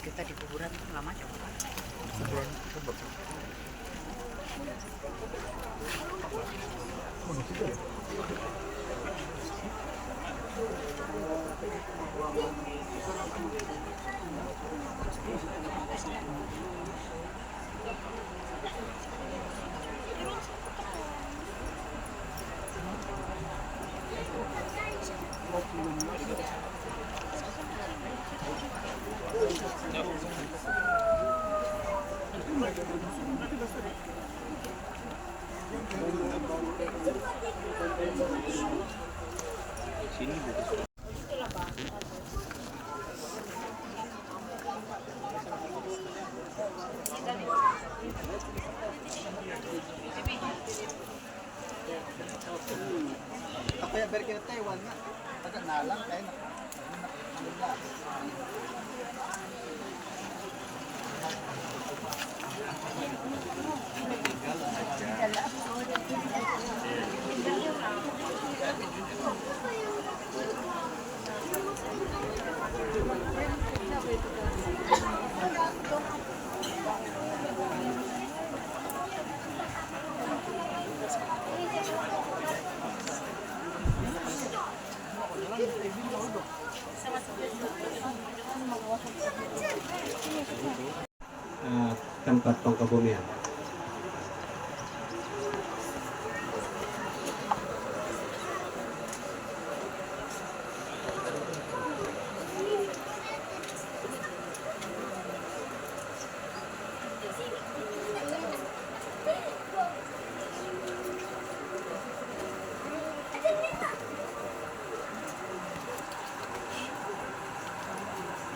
kita di kuburan tuh lama coba. Kuburan sumber. Oh, di situ ya? Sini buku. Ako yung berkira Taiwan nga. Taga nalang kayo na. Tempat pengkebumian.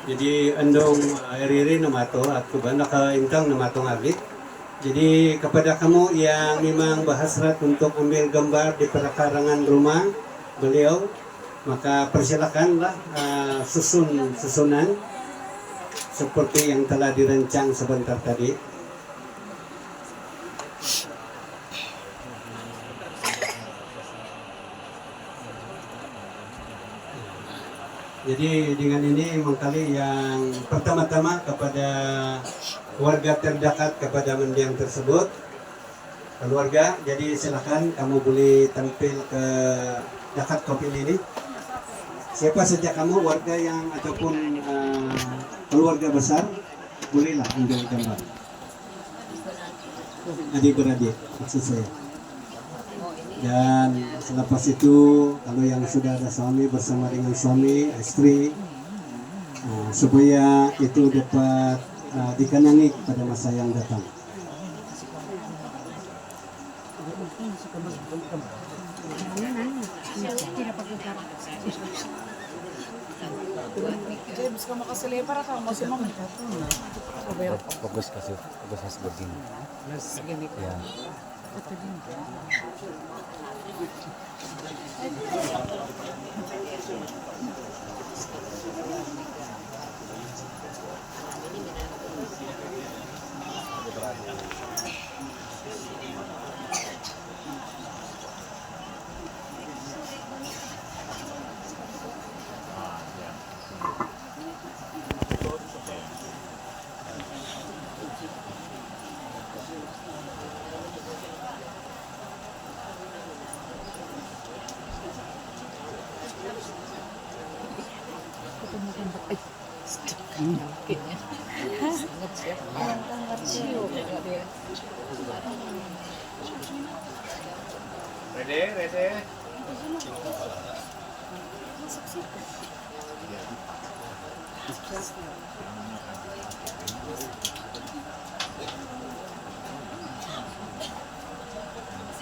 Jadi endong iri-iri namato atau nakaintang namato ngabit. Jadi kepada kamu yang memang berhasrat untuk ambil gambar di perakarangan rumah beliau, maka persilakanlah susunan seperti yang telah dirancang sebentar tadi. Jadi dengan ini mengkali yang pertama-tama kepada warga terdekat kepada mendiang tersebut, keluarga, jadi silakan kamu boleh tampil ke dekat kopil ini. Siapa saja kamu, warga yang ataupun keluarga besar, bolehlah ambil gambar. Adik-beradik maksud saya. Dan selepas itu kalau yang sudah ada suami bersama dengan suami, istri, supaya itu dapat dikenangi pada masa yang datang. Fokus kasih begini. Ya. Rede.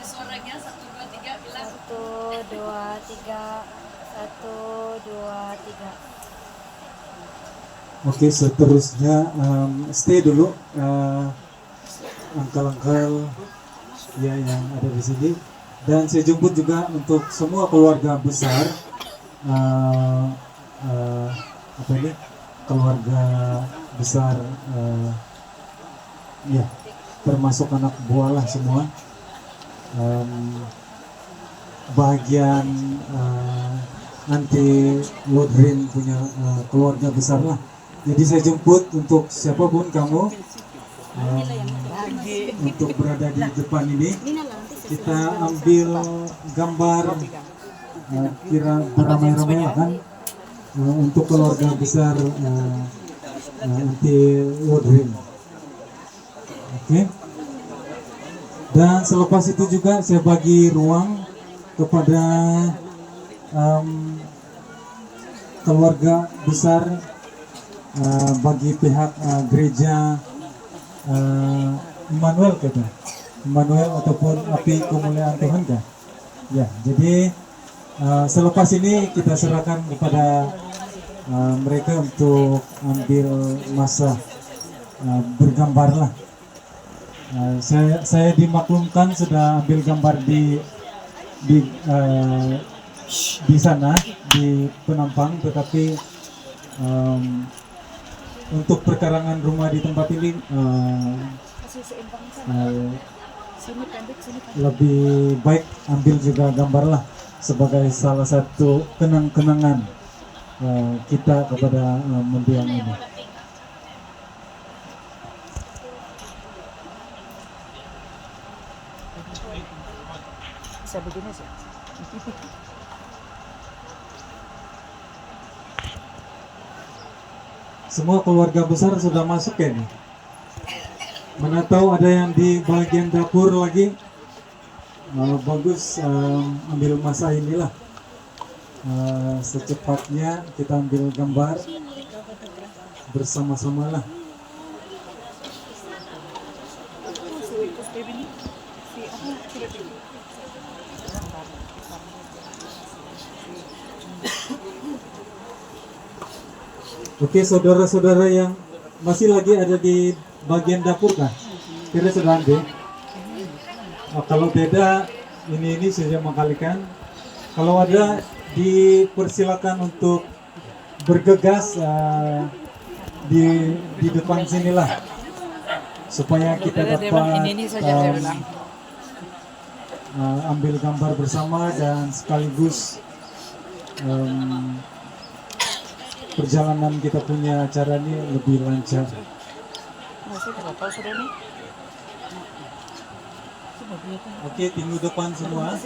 Suaranya 1, 2, 3 bilang 1, 2, 3. 1, 2, 3. Oke, seterusnya stay dulu angkal-angkal ya yang ada di sini, dan saya jemput juga untuk semua keluarga besar keluarga besar ya, termasuk anak buah lah semua, bagian nanti Lodrin punya keluarga besar lah. Jadi saya jemput untuk siapapun kamu untuk berada di depan ini. Kita ambil gambar kira beramai-ramai kan untuk keluarga besar anti World Dream. Oke. Dan selepas itu juga saya bagi ruang kepada keluarga besar bagi pihak gereja Immanuel kata, Immanuel ataupun api kemuliaan Tuhan kah? Ya, jadi selepas ini kita serahkan kepada mereka untuk ambil masa bergambar lah. Saya dimaklumkan sudah ambil gambar di sana di penampang, tetapi untuk perkarangan rumah di tempat ini lebih baik ambil juga gambar lah sebagai salah satu kenang-kenangan kita kepada mendiang ini. Bisa begini sih. Semua keluarga besar sudah masuk ya nih. Mana tahu ada yang di bagian dapur lagi. Bagus, ambil masa inilah. Secepatnya kita ambil gambar bersama-sama lah. Oke, saudara-saudara yang masih lagi ada di bagian dapur kah? Kira sudah ambil? Kalau tidak, ini saja mengkalikan. Kalau ada, dipersilakan untuk bergegas di depan sinilah, supaya kita dapat ambil gambar bersama dan sekaligus perjalanan kita punya acara ini lebih lancar. Oke, tunggu depan semua.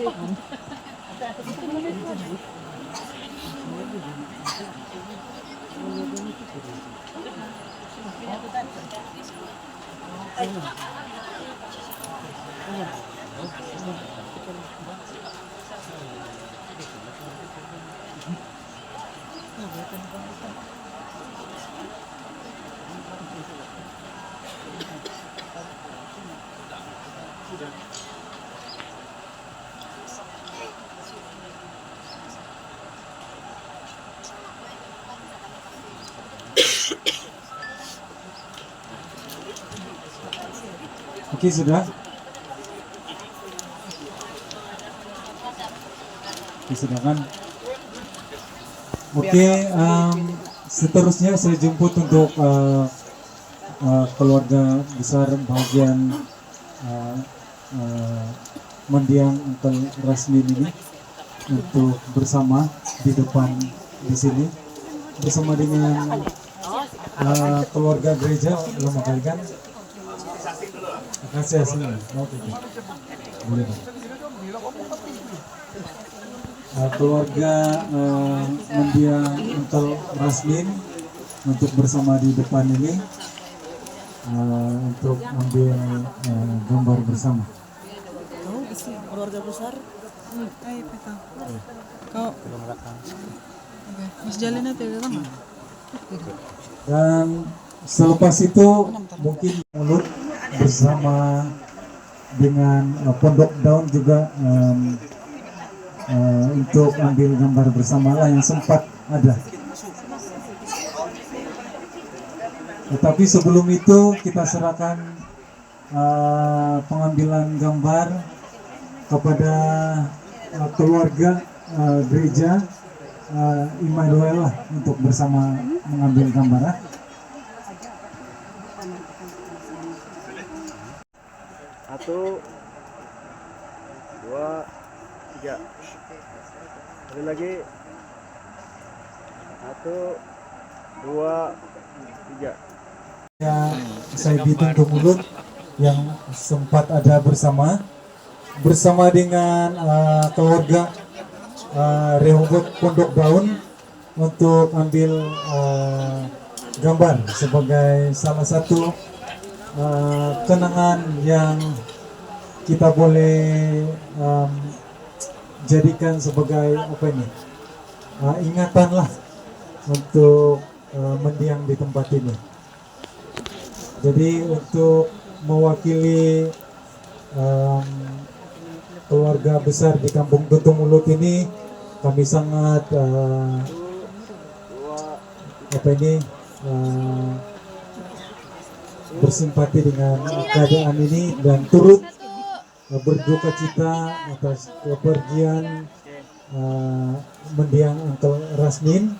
Oke, sudah. Silakan. Oke, seterusnya saya jemput untuk keluarga besar bagian mendiang Uncle Rasmin ini untuk bersama di depan di sini bersama dengan keluarga gereja lama kali kan. Terima kasih hasilnya. Oke. Boleh Pak. Keluarga mendiang Uncle Rasmin untuk bersama di depan ini untuk ambil gambar bersama. Kau isi keluarga besar? Ayo kita. Kau Mas Jalin aja lama. Dan selepas itu mungkin mulut bersama dengan Pondok Daun juga untuk ambil gambar bersama lah yang sempat ada. Tetapi sebelum itu kita serahkan pengambilan gambar kepada keluarga gereja Immanuel lah untuk bersama mengambil gambar. Satu, dua, tiga. Ada lagi. Satu, dua, Ya, saya Bitun Tumulun yang sempat ada bersama dengan keluarga Rehoboth Pondok Daun untuk ambil gambar sebagai salah satu kenangan yang kita boleh jadikan sebagai apa ini ingatan lah untuk mendiang di tempat ini. Jadi untuk mewakili keluarga besar di Kampung Tutung Mulut ini, kami sangat bersimpati dengan keadaan ini dan turut berduka cita atas kepergian mendiang Uncle Rasmin,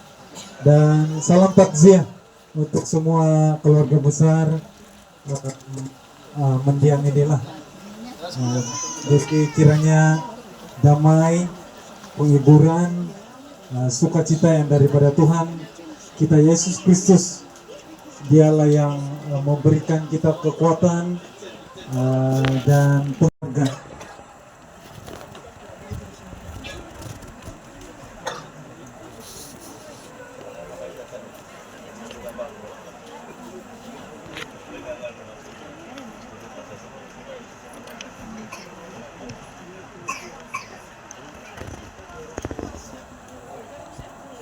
dan salam takziah untuk semua keluarga besar mendiang inilah. Jadi kiranya damai, penghiburan, sukacita yang daripada Tuhan kita Yesus Kristus, dialah yang memberikan kita kekuatan dan penghargaan.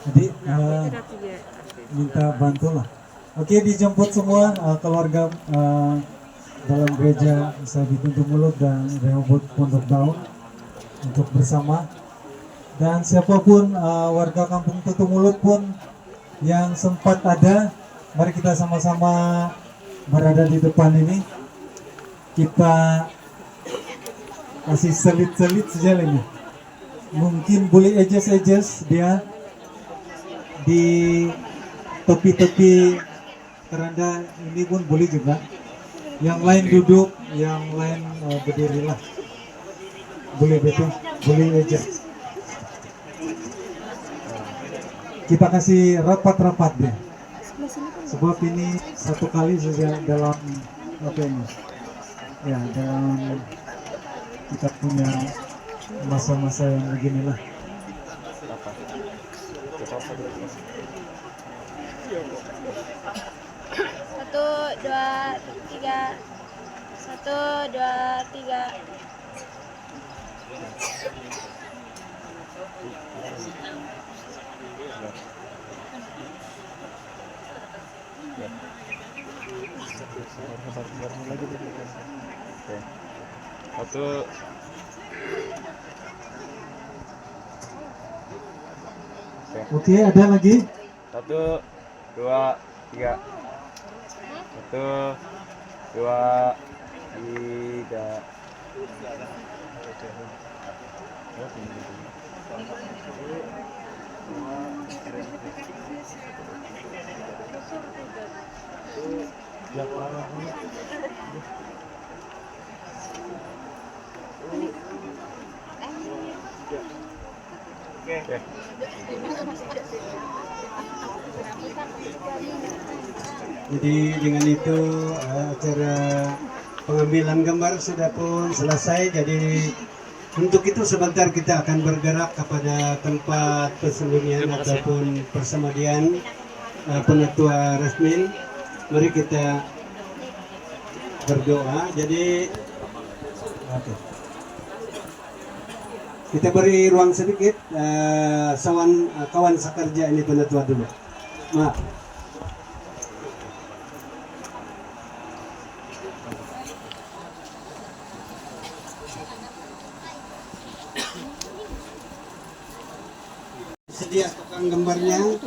Jadi minta bantulah. Oke, dijemput semua keluarga dalam gereja Sabit Tutung Mulut dan Rehoboth Pondok Daun untuk bersama. Dan siapapun warga Kampung Tutung Mulut pun yang sempat ada, mari kita sama-sama berada di depan ini. Kita kasih selit-selit saja ini. Mungkin boleh adjust dia di tepi-tepi keranda ini pun boleh juga. Yang lain duduk, yang lain berdirilah. Boleh betul, boleh aja. Kita kasih rapat-rapat deh. Sebab ini satu kali saja dalam apa ini? Ya, dalam kita punya masa-masa yang beginilah. Satu, dua, tiga. Satu, dua, tiga. Satu. Oke, ada lagi? 1, 2, 3. 1, 2, 3. Oke. Jadi dengan itu acara pengambilan gambar sudah pun selesai. Jadi untuk itu sebentar kita akan bergerak kepada tempat persembunyian ataupun persemadian penatua Rasmin. Mari kita berdoa. Jadi kita beri ruang sedikit kawan sekerja ini penatua dulu. Maaf. Sedia tukang gambarnya.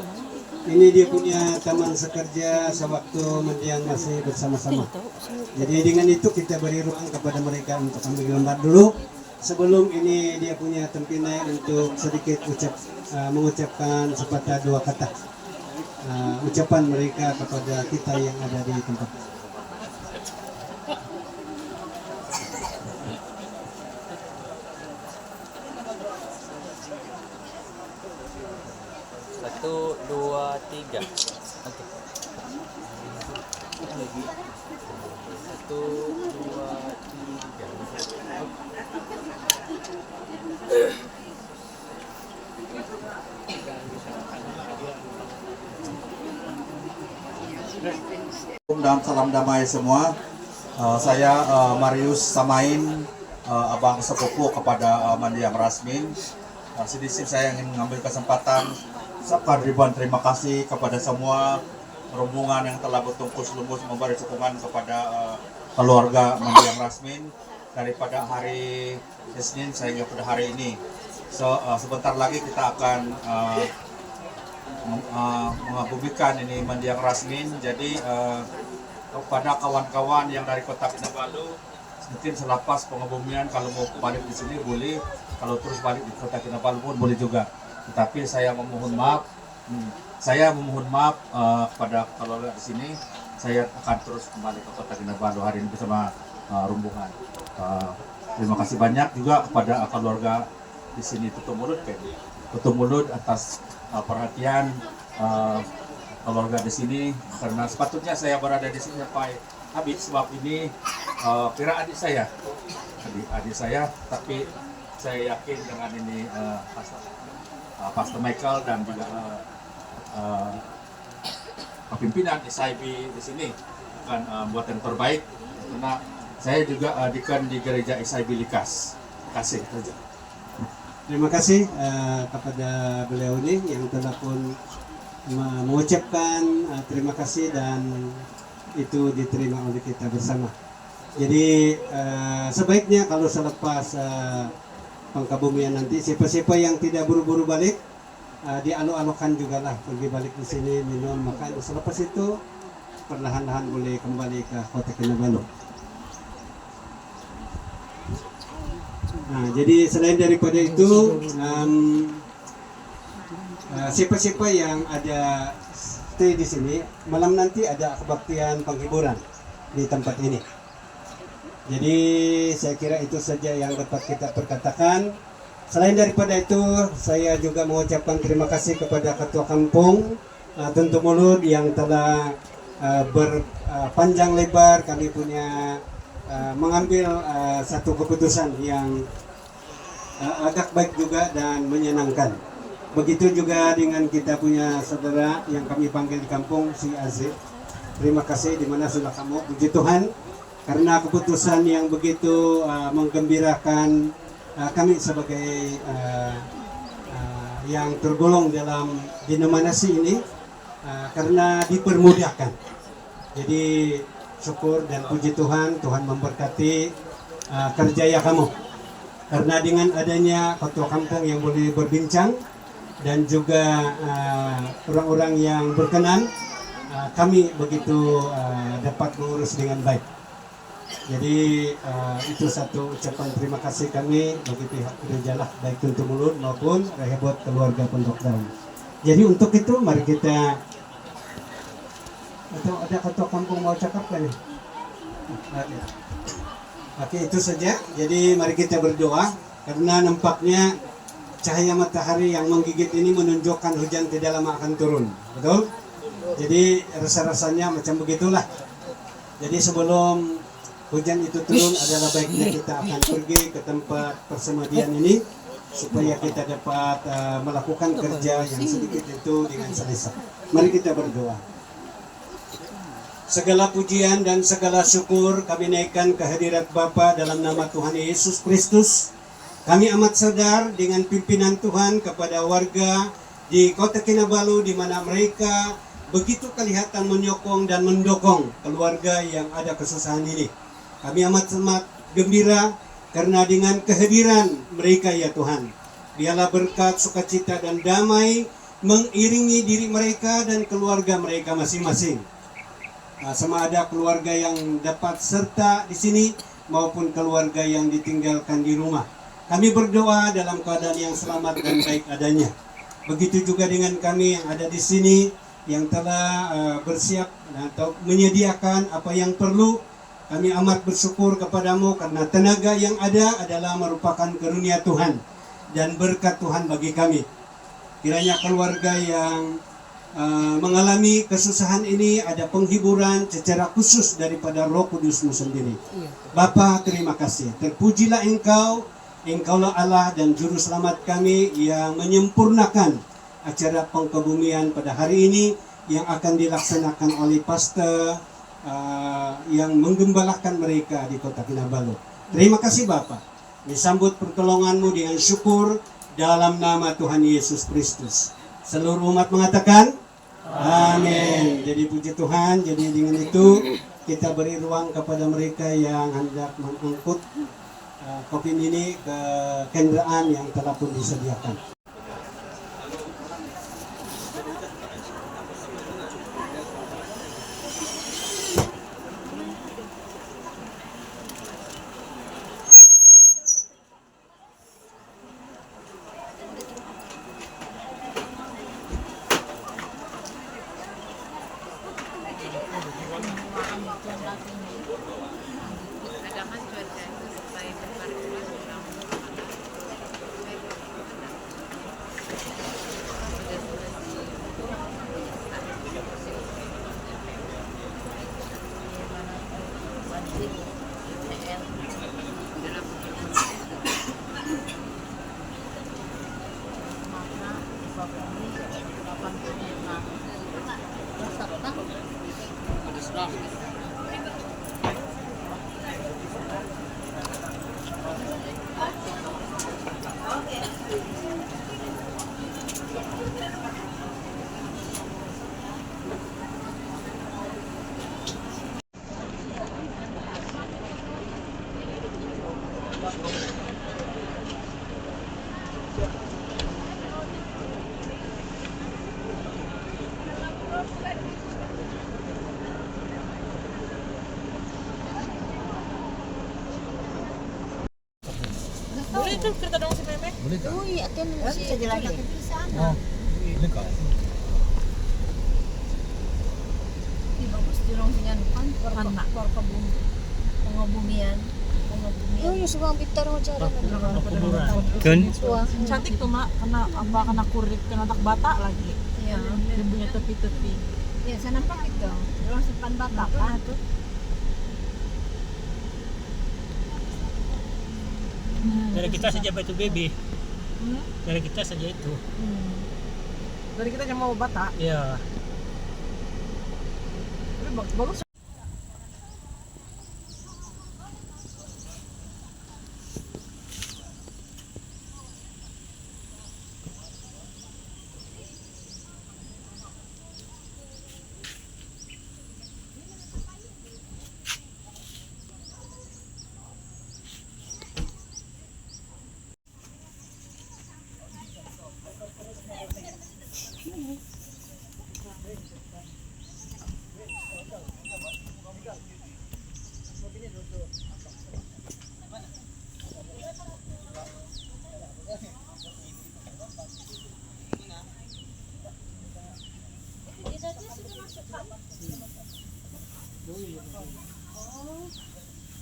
Ini dia punya teman sekerja sewaktu mendiang masih bersama-sama. Jadi dengan itu kita beri ruang kepada mereka untuk ambil gambar dulu. Sebelum ini dia punya tempinai untuk sedikit mengucapkan sepatah dua kata ucapan mereka kepada kita yang ada di tempat. Satu, dua, tiga. Oke. gigi. 1, 2, 3. Dan salam damai semua. Saya Marius Samain, abang sepupu kepada Mendiang Rasmin. Sedikit saya ingin mengambil kesempatan ucapkan ribuan terima kasih kepada semua rombongan yang telah bertungkus lumus memberi dukungan kepada keluarga Mendiang Rasmin daripada hari Senin sehingga pada hari ini. Sebentar lagi kita akan mengabumikan ini Mendiang Rasmin. Jadi kepada kawan-kawan yang dari Kota Kinabalu, mungkin selepas pengabumian kalau mau balik di sini boleh, kalau terus balik di Kota Kinabalu pun boleh juga. Tetapi saya memohon maaf, kepada keluarga di sini. Saya akan terus kembali ke Kota Kinabalu hari ini bersama rombongan. Terima kasih banyak juga kepada keluarga di sini Tutu Mulut atas perhatian keluarga di sini, karena sepatutnya saya berada di sini sampai habis, sebab ini kira adik saya, tapi saya yakin dengan ini Pastor Michael dan juga pimpinan SIB di sini akan buat yang terbaik, karena saya juga dekan di gereja SIB Likas. Terima kasih. Terima kasih kepada beliau ini yang telah pun mengucapkan terima kasih dan itu diterima oleh kita bersama. Jadi sebaiknya kalau selepas pengkabumian nanti siapa-siapa yang tidak buru-buru balik dialok-alokkan juga lah pergi balik di sini minum makan. Selepas itu perlahan-lahan boleh kembali ke Kota Kinabalu. Nah, jadi selain daripada itu siapa-siapa yang ada stay di sini, malam nanti ada kebaktian penghiburan di tempat ini. Jadi saya kira itu saja yang dapat kita perkatakan. Selain daripada itu, saya juga mengucapkan terima kasih kepada Ketua Kampung Tutu Mulut yang telah berpanjang lebar kami punya mengambil satu keputusan yang agak baik juga dan menyenangkan. Begitu juga dengan kita punya saudara yang kami panggil di kampung, si Aziz. Terima kasih di mana sudah kamu, puji Tuhan, karena keputusan yang begitu menggembirakan kami sebagai yang tergolong dalam denominasi ini, karena dipermudahkan. Jadi syukur dan puji Tuhan, Tuhan memberkati kerjaya kamu. Karena dengan adanya ketua kampung yang boleh berbincang dan juga orang-orang yang berkenan, kami begitu dapat mengurus dengan baik. Jadi itu satu ucapan terima kasih kami bagi pihak gereja lah, baik Tutu Mulut maupun Rehebot keluarga Pondok Daun. Jadi untuk itu mari kita, atau ada ketua kampung mau cakap kan? Oke, itu saja. Jadi mari kita berdoa, karena nampaknya cahaya matahari yang menggigit ini menunjukkan hujan tidak lama akan turun. Betul? Jadi rasa-rasanya macam begitulah. Jadi sebelum hujan itu turun adalah baiknya kita akan pergi ke tempat persemadian ini supaya kita dapat melakukan kerja yang sedikit itu dengan selesa. Mari kita berdoa. Segala pujian dan segala syukur kami naikkan ke hadirat Bapa dalam nama Tuhan Yesus Kristus. Kami amat sadar dengan pimpinan Tuhan kepada warga di Kota Kinabalu, di mana mereka begitu kelihatan menyokong dan mendukung keluarga yang ada kesusahan ini. Kami amat gembira karena dengan kehadiran mereka ya Tuhan, biarlah berkat, sukacita dan damai mengiringi diri mereka dan keluarga mereka masing-masing. Sama ada keluarga yang dapat serta di sini maupun keluarga yang ditinggalkan di rumah. Kami berdoa dalam keadaan yang selamat dan baik adanya. Begitu juga dengan kami yang ada di sini yang telah bersiap atau menyediakan apa yang perlu. Kami amat bersyukur kepadamu karena tenaga yang ada adalah merupakan karunia Tuhan dan berkat Tuhan bagi kami. Kiranya keluarga yang mengalami kesusahan ini, ada penghiburan secara khusus daripada Roh Kudus-Mu sendiri. Bapa, terima kasih. Terpujilah Engkau, Engkaulah Allah dan Juru Selamat kami yang menyempurnakan acara pengkebumian pada hari ini yang akan dilaksanakan oleh pastor yang menggembalakan mereka di Kota Kinabalu. Terima kasih Bapa. Disambut pertolongan-Mu dengan syukur dalam nama Tuhan Yesus Kristus. Seluruh umat mengatakan amin. Jadi puji Tuhan. Jadi dengan itu kita beri ruang kepada mereka yang hendak mengangkut kopi ini ke kendaraan yang telah pun disediakan. Boleh tuh cerita dong si Meme? Uy, atin si lagi. Di bagus dirong dengan kan pengebumian. Oh, yung suka bitar mo cara Kun? Cantik tuh mak, kena kurit, kena tak bata lagi. Iya. Dia punya tepi-tepi. Ya, saya nampak itu. Orang simpan bata kan. Dari kita saja itu baby. Dari kita saja itu. Dari kita cuma mau bata. Ya. Tapi bagus.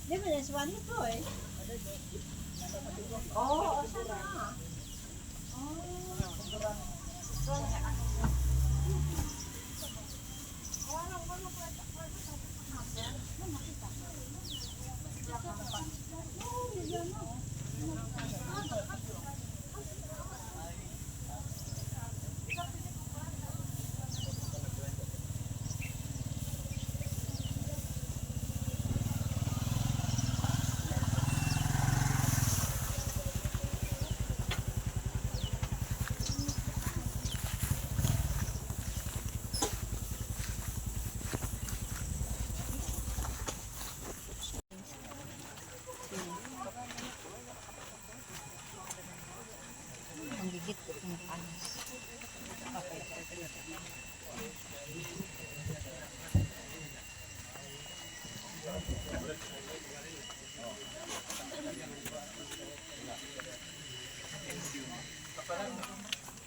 Dia punya suami tuh, Oh, sana. Menggigit kena panas.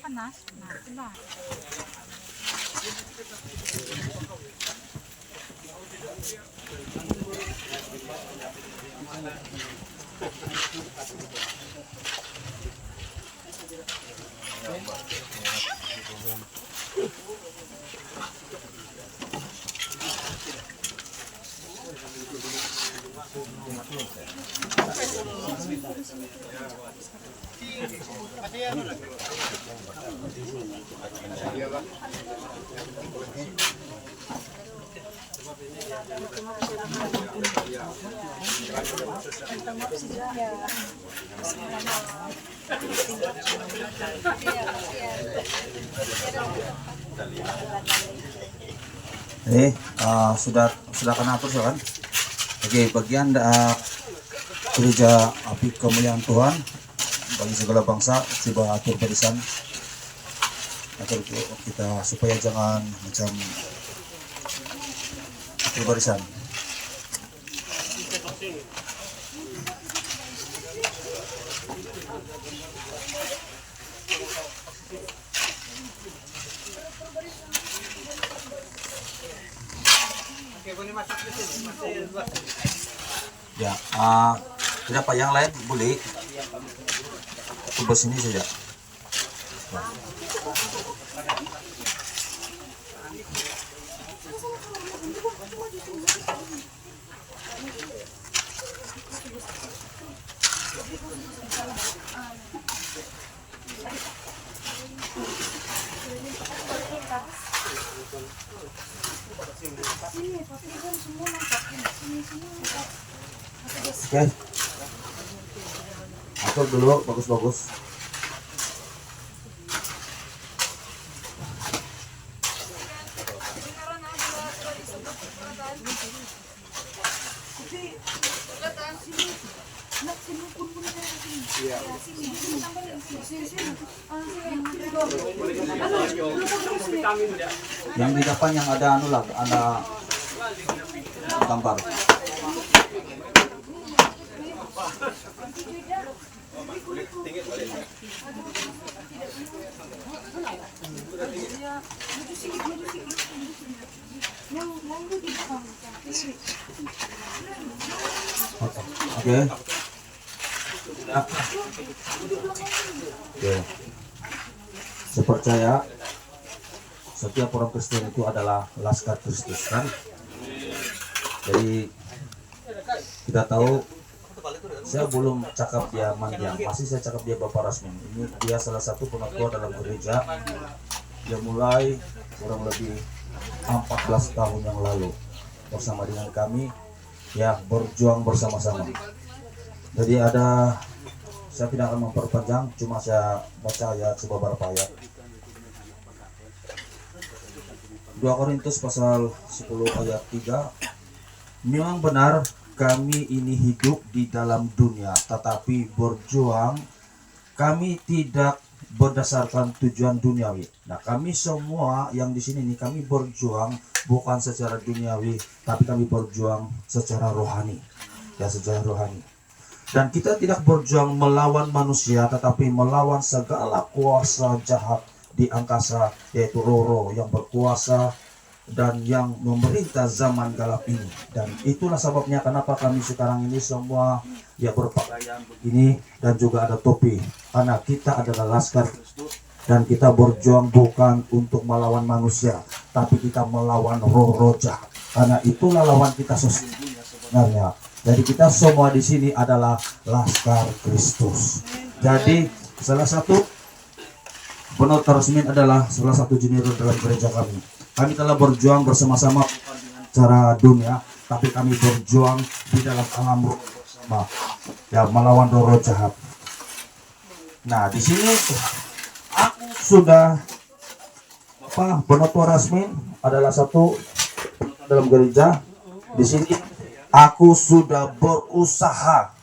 Panas, nah, Sudah kena atur kan? Oke, bagian gereja api kemuliaan Tuhan bagi segala bangsa, coba atur barisan, atur kita supaya jangan macam atur barisan. Ya, kenapa yang lain boleh ke sini saja. Oke, atur dulu, bagus-bagus. Yang di depan yang ada ada gambar. Oke. Saya percaya setiap orang Kristen itu adalah laskar Kristus, kan? Jadi kita tahu, saya belum cakap dia Mandiang, masih saya cakap dia Bapak Rasmin. Ini dia salah satu penatua dalam gereja. Dia mulai kurang lebih 14 tahun yang lalu bersama dengan kami, ya, berjuang bersama-sama. Jadi saya tidak akan memperpanjang, cuma saya baca ayat beberapa ayat. 2 Korintus pasal 10 ayat 3. Memang benar kami ini hidup di dalam dunia, tetapi berjuang kami tidak berdasarkan tujuan duniawi. Nah, kami semua yang di sini nih, kami berjuang bukan secara duniawi, tapi kami berjuang secara rohani. Ya, secara rohani. Dan kita tidak berjuang melawan manusia, tetapi melawan segala kuasa jahat di angkasa, yaitu roh-roh yang berkuasa dan yang memerintah zaman gelap ini. Dan itulah sebabnya kenapa kami sekarang ini semua ya berpakaian begini dan juga ada topi, karena kita adalah laskar Kristus dan kita berjuang bukan untuk melawan manusia, tapi kita melawan roh-roh jahat, karena itulah lawan kita sesungguhnya sebenarnya. Jadi kita semua di sini adalah laskar Kristus. Jadi salah satu penatua Rasmin adalah salah satu junior dalam gereja kami. Kami telah berjuang bersama-sama bukan dengan cara dunia, tapi kami berjuang di dalam alam roh bersama, ya, melawan roh jahat. Nah, di sini aku sudah penatua Rasmin adalah satu dalam gereja. Di sini aku sudah berusaha.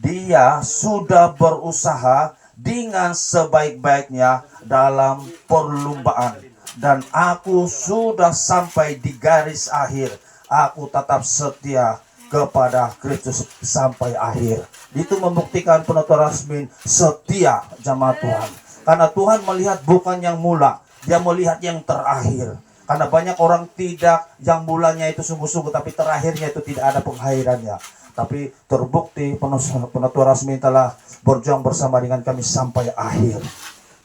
Dia sudah berusaha dengan sebaik-baiknya dalam perlombaan, dan aku sudah sampai di garis akhir. Aku tetap setia kepada Kristus sampai akhir. Itu membuktikan penatua Rasmin setia jamaat Tuhan, karena Tuhan melihat bukan yang mula, Dia melihat yang terakhir. Karena banyak orang tidak, yang mulanya itu sungguh-sungguh, tapi terakhirnya itu tidak ada pengakhirannya. Tapi terbukti penatua Rasmin telah berjuang bersama dengan kami sampai akhir,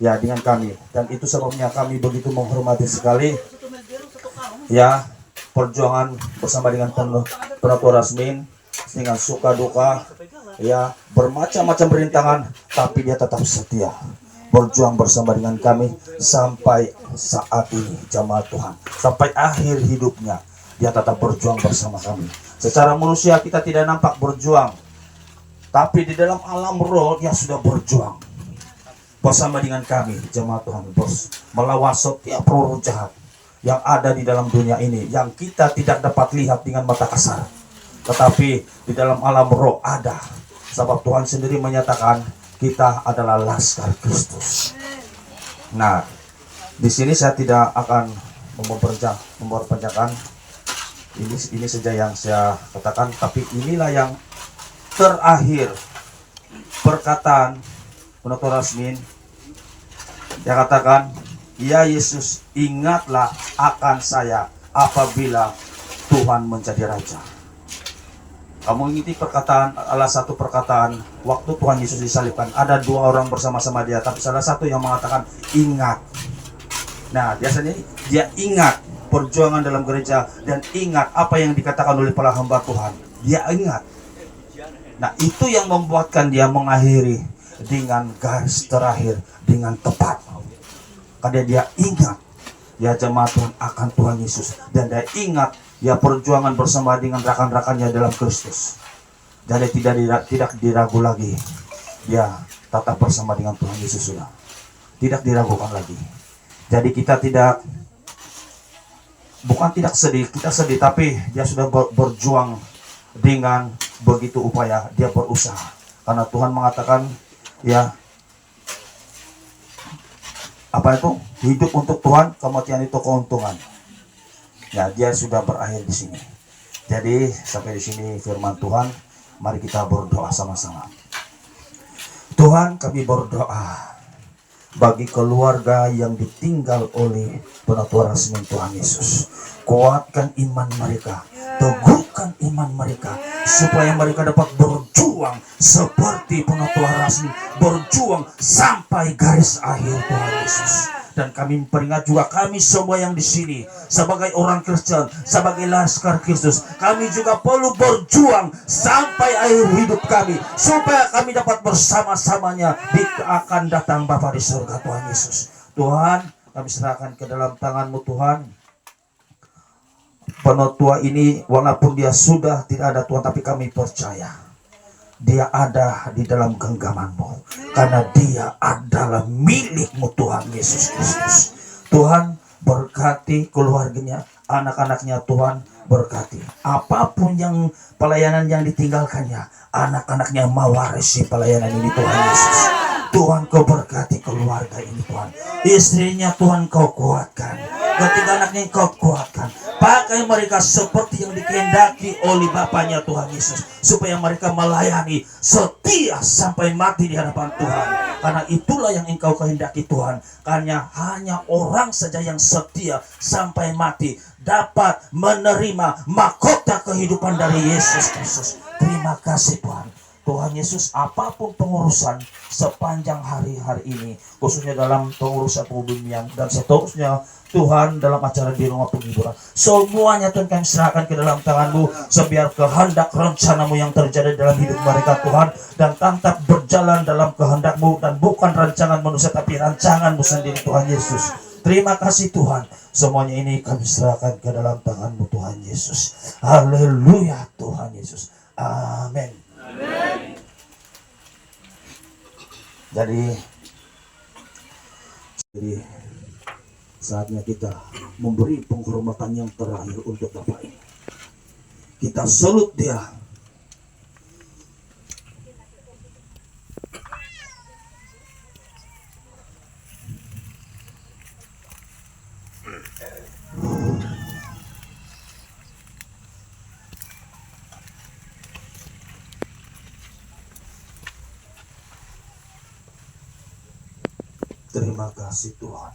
ya, dengan kami. Dan itu sebabnya kami begitu menghormati sekali, ya, perjuangan bersama dengan penatua Rasmin. dengan suka duka, ya bermacam-macam rintangan, tapi dia tetap setia berjuang bersama dengan kami sampai saat ini, jemaat Tuhan. Sampai akhir hidupnya dia tetap berjuang bersama kami. Secara manusia kita tidak nampak berjuang, tapi di dalam alam roh dia sudah berjuang bersama dengan kami, jemaat Tuhan, bos, melawan setiap roh jahat yang ada di dalam dunia ini, yang kita tidak dapat lihat dengan mata kasar, tetapi di dalam alam roh ada. Sebab Tuhan sendiri menyatakan kita adalah laskar Kristus. Nah, di sini saya tidak akan memperpanjangkan. Ini saja yang saya katakan, tapi inilah yang terakhir perkataan Penutur Rasmin. Dia katakan, ya Yesus, ingatlah akan saya apabila Tuhan menjadi Raja. Kamu ingiti perkataan, salah satu perkataan waktu Tuhan Yesus disalibkan, ada dua orang bersama-sama dia, tapi salah satu yang mengatakan ingat. Nah, biasanya dia ingat perjuangan dalam gereja dan ingat apa yang dikatakan oleh para hamba Tuhan. Dia ingat. Nah, itu yang membuatkan dia mengakhiri dengan garis terakhir, dengan tepat. Karena dia ingat, ya jemaat Tuhan, akan Tuhan Yesus, dan dia ingat ya perjuangan bersama dengan rekan-rekannya dalam Kristus. Jadi tidak diragu lagi. Dia tetap bersama dengan Tuhan Yesus sudah. Tidak diragukan lagi. Jadi kita bukan tidak sedih, kita sedih, tapi dia sudah berjuang dengan begitu upaya, dia berusaha. Karena Tuhan mengatakan ya, apa itu? Hidup untuk Tuhan, kematian itu keuntungan. Ya, dia sudah berakhir di sini. Jadi sampai di sini firman Tuhan. Mari kita berdoa sama-sama. Tuhan, kami berdoa bagi keluarga yang ditinggal oleh Penutur Rasmin Tuhan Yesus. Kuatkan iman mereka, teguhkan iman mereka, supaya mereka dapat berjuang seperti Penutur Rasmin, berjuang sampai garis akhir Tuhan Yesus. Dan kami memperingat juga kami semua yang di sini sebagai orang Kristen, sebagai laskar Kristus, kami juga perlu berjuang sampai akhir hidup kami, supaya kami dapat bersama-samanya di akan datang Bapa di surga Tuhan Yesus. Tuhan, kami serahkan ke dalam tangan-Mu Tuhan. Penutua ini walaupun dia sudah tidak ada Tuhan, tapi kami percaya dia ada di dalam genggaman-Mu, karena dia adalah milik-Mu Tuhan Yesus Kristus. Tuhan, berkati keluarganya, anak-anaknya Tuhan, berkati. Apapun yang pelayanan yang ditinggalkannya, anak-anaknya mewarisi pelayanan ini Tuhan Yesus. Tuhan, Kau berkati keluarga ini Tuhan. Istrinya Tuhan Kau kuatkan, ketiga anaknya Kau kuatkan. Pakai mereka seperti yang dikehendaki oleh Bapaknya Tuhan Yesus, supaya mereka melayani setia sampai mati di hadapan Tuhan. Karena itulah yang Engkau kehendaki Tuhan. Karena hanya orang saja yang setia sampai mati dapat menerima mahkota kehidupan dari Yesus Kristus. Terima kasih Tuhan. Tuhan Yesus, apapun pengurusan sepanjang hari-hari ini, khususnya dalam pengurusan pembumian dan seterusnya, Tuhan, dalam acara di rumah penghiburan, semuanya Tuhan kami serahkan ke dalam tangan-Mu, sebiar kehendak rencana-Mu yang terjadi dalam hidup mereka Tuhan, dan tetap berjalan dalam kehendak-Mu, dan bukan rancangan manusia tapi rancangan-Mu sendiri Tuhan Yesus. Terima kasih Tuhan, semuanya ini kami serahkan ke dalam tangan-Mu Tuhan Yesus. Haleluya Tuhan Yesus. Amin. Jadi saatnya kita memberi penghormatan yang terakhir untuk Bapak ini. Kita salut dia. Terima kasih Tuhan,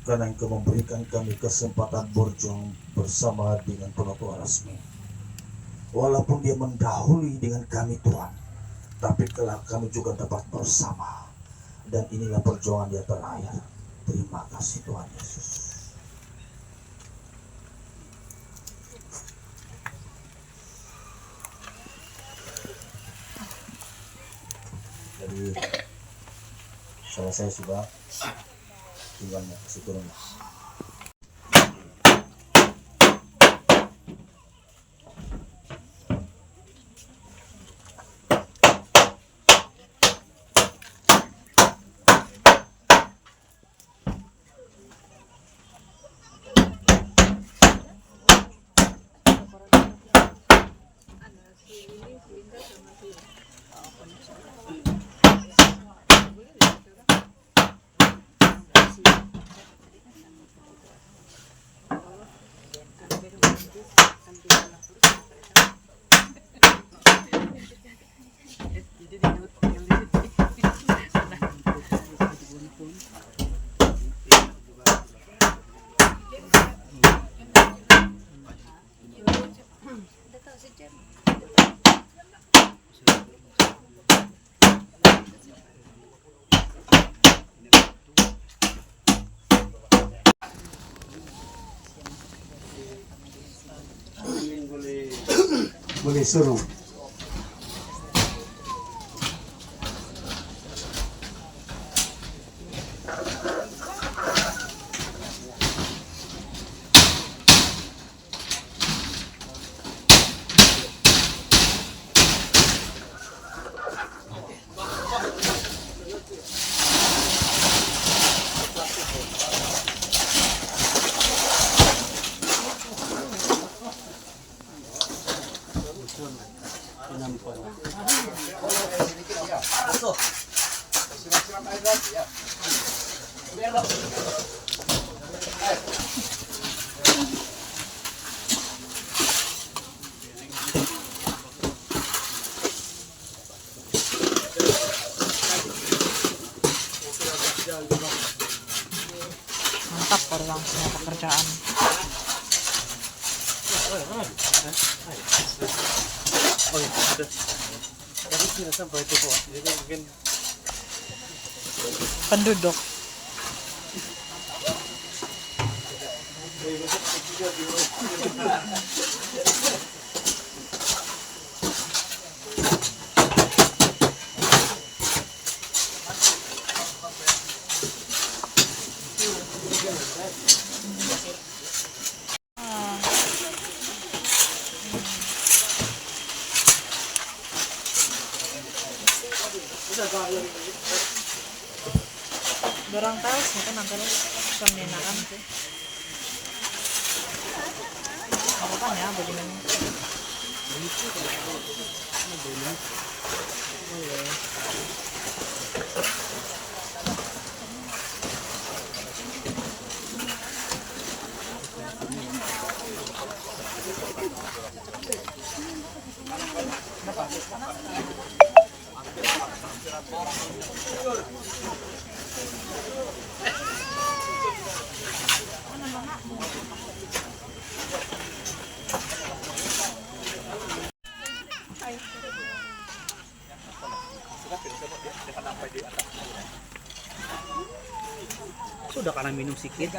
karena Engkau memberikan kami kesempatan berjuang bersama dengan Penutur Rasmin. Walaupun dia mendahului dengan kami Tuhan, tapi kelak kami juga dapat bersama. Dan inilah perjuangan dia terakhir. Terima kasih Tuhan Yesus. Jadi selesai sudah, tinggal kasih turun. Boleh suruh. Mantap orang semua pekerjaan. Oh iya, ada. Tapi sih sampai itu kok. Jadi mungkin Penduduk. Dorang tahu sih kan antara peminaan sih. Apa kan ya bagaimana? Sudah karena minum sedikit.